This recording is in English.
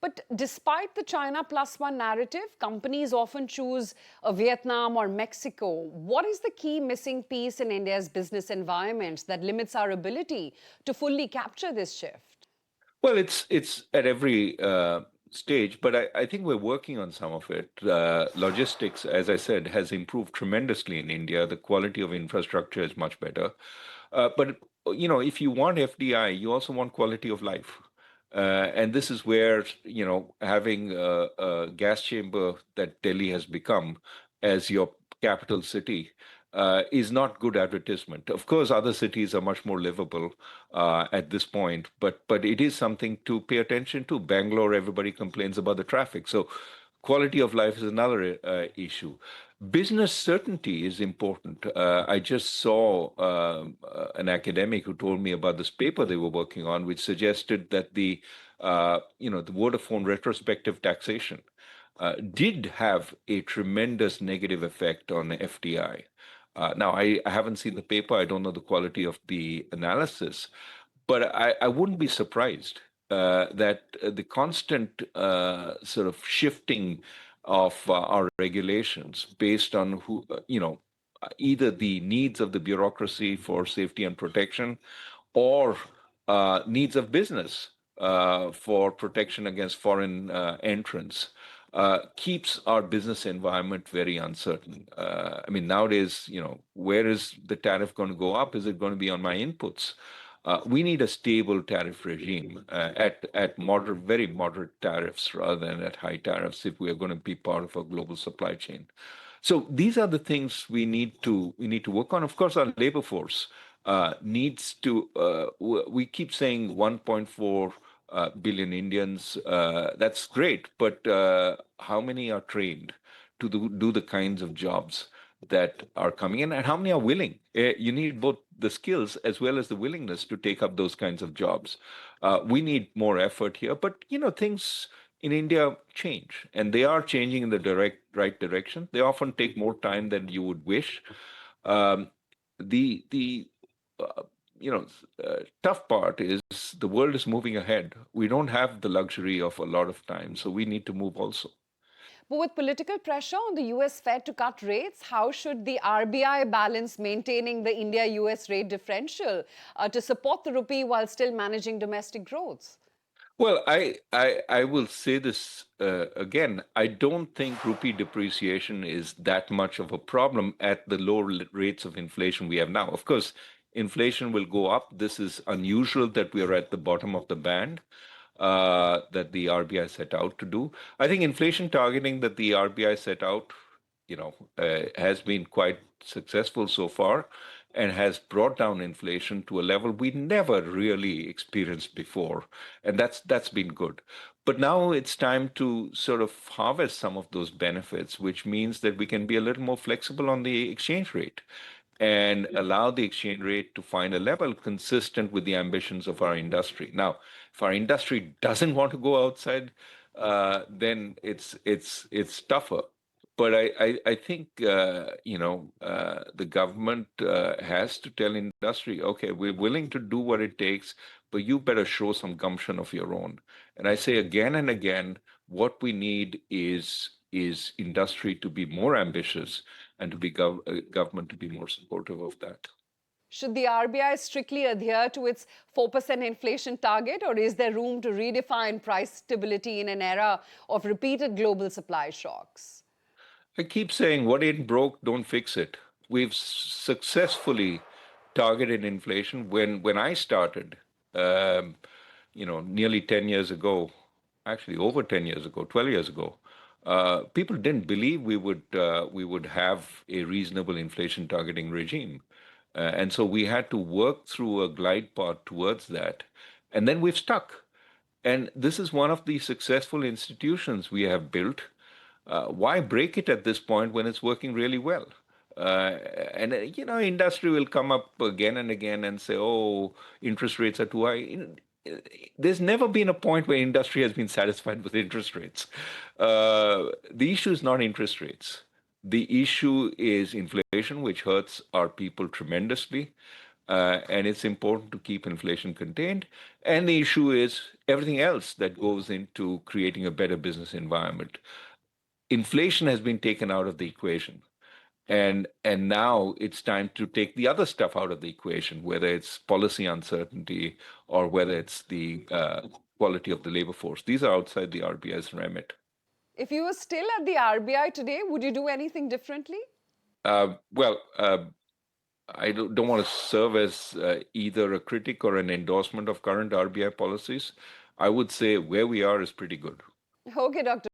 But despite the China+1 narrative, companies often choose a Vietnam or Mexico. What is the key missing piece in India's business environment that limits our ability to fully capture this shift? Well, it's at every stage, but I think we're working on some of it. Logistics, as I said, has improved tremendously in India. The quality of infrastructure is much better. But if you want FDI, you also want quality of life. And this is where, having a gas chamber that Delhi has become as your capital city is not good advertisement. Of course, other cities are much more livable at this point, but it is something to pay attention to. Bangalore, everybody complains about the traffic. So quality of life is another issue. Business certainty is important. I just saw an academic who told me about this paper they were working on, which suggested that the Vodafone retrospective taxation did have a tremendous negative effect on FDI. Now, I haven't seen the paper. I don't know the quality of the analysis, but I wouldn't be surprised that the constant sort of shifting of our regulations based on either the needs of the bureaucracy for safety and protection or needs of business for protection against foreign entrants keeps our business environment very uncertain. I mean, nowadays, where is the tariff going to go up? Is it going to be on my inputs? We need a stable tariff regime at moderate, very moderate tariffs rather than at high tariffs if we are going to be part of a global supply chain. So these are the things we need to work on. Of course, our labor force needs to. We keep saying 1.4 billion Indians. That's great, but how many are trained to do the kinds of jobs that are coming in, and how many are willing? You need both the skills as well as the willingness to take up those kinds of jobs. We need more effort here, but things in India change, and they are changing in the right direction. They often take more time than you would wish. The tough part is the world is moving ahead. We don't have the luxury of a lot of time, so we need to move also. But with political pressure on the US Fed to cut rates, how should the RBI balance maintaining the India-US rate differential to support the rupee while still managing domestic growth? Well, I will say this again. I don't think rupee depreciation is that much of a problem at the low rates of inflation we have now. Of course, inflation will go up. This is unusual that we are at the bottom of the band that the RBI set out to do. I think inflation targeting that the RBI set out, has been quite successful so far and has brought down inflation to a level we never really experienced before. And that's been good. But now it's time to sort of harvest some of those benefits, which means that we can be a little more flexible on the exchange rate and allow the exchange rate to find a level consistent with the ambitions of our industry. Now, if our industry doesn't want to go outside, then it's tougher. But I think the government has to tell industry, okay, we're willing to do what it takes, but you better show some gumption of your own. And I say again and again, what we need is industry to be more ambitious and to be government to be more supportive of that. Should the RBI strictly adhere to its 4% inflation target, or is there room to redefine price stability in an era of repeated global supply shocks? I keep saying, what ain't broke, don't fix it. We've successfully targeted inflation. When I started, nearly 10 years ago, actually over 10 years ago, 12 years ago, people didn't believe we would have a reasonable inflation targeting regime. And so we had to work through a glide path towards that. And then we've stuck. And this is one of the successful institutions we have built. Why break it at this point when it's working really well? Industry will come up again and again and say, oh, interest rates are too high. There's never been a point where industry has been satisfied with interest rates. The issue is not interest rates. The issue is inflation, which hurts our people tremendously. and it's important to keep inflation contained. And the issue is everything else that goes into creating a better business environment. Inflation has been taken out of the equation. And now it's time to take the other stuff out of the equation, whether it's policy uncertainty or whether it's the quality of the labor force. These are outside the RBI's remit. If you were still at the RBI today, would you do anything differently? Well, I don't want to serve as either a critic or an endorsement of current RBI policies. I would say where we are is pretty good. Okay, Dr.